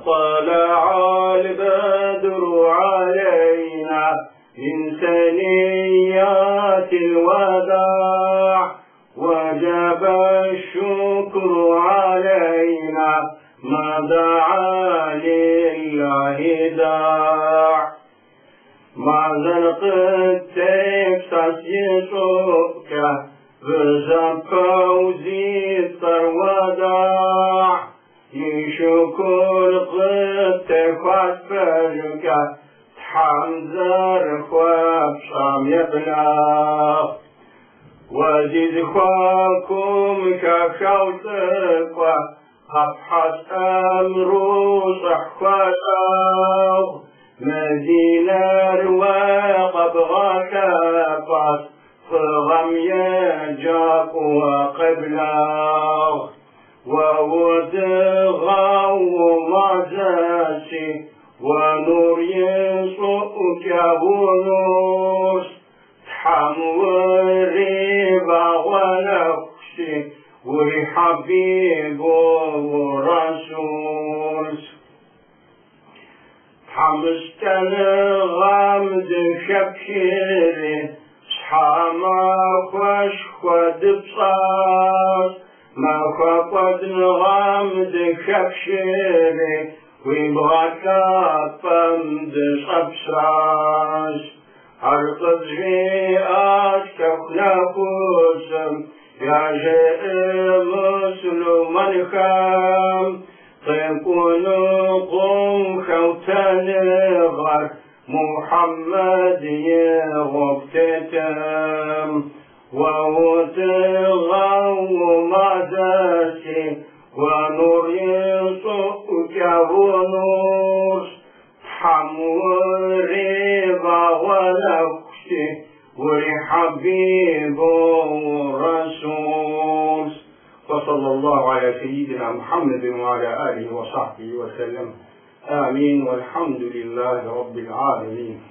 طلع البدر علينا من ثنيات الوداع وجب الشكر علينا ما دعا لله داع مع زنق التكساس يسوك بزبك وزيد وداع يشكر قدتك واسفلك تحمزر خوابشام يبلغ وزيد خواكم كخوتك وابحث أمرو صحوتك مدينة رواق بغاكفات فغم يجاك وقبلغ وودغا ومعزاسي ونور يسوك ونور تحمل ربا ونفسي وحبيب ورسول حمست الغامد شبكيري صحاما خوش خود بصاص ما خفت الغامد شبكيري ويبغاك فمد صبصاص حرقت جيئات كفنا فوسم يا جئ مسلما خام تكون قم خوتان غر محمد يغفتتم ووتغو معزاسي ونور يسوك ونور حمور ربا ونفسي ولحبيب الرسول وصلى الله على سيدنا محمد وعلى آله وصحبه وسلم آمين والحمد لله رب العالمين.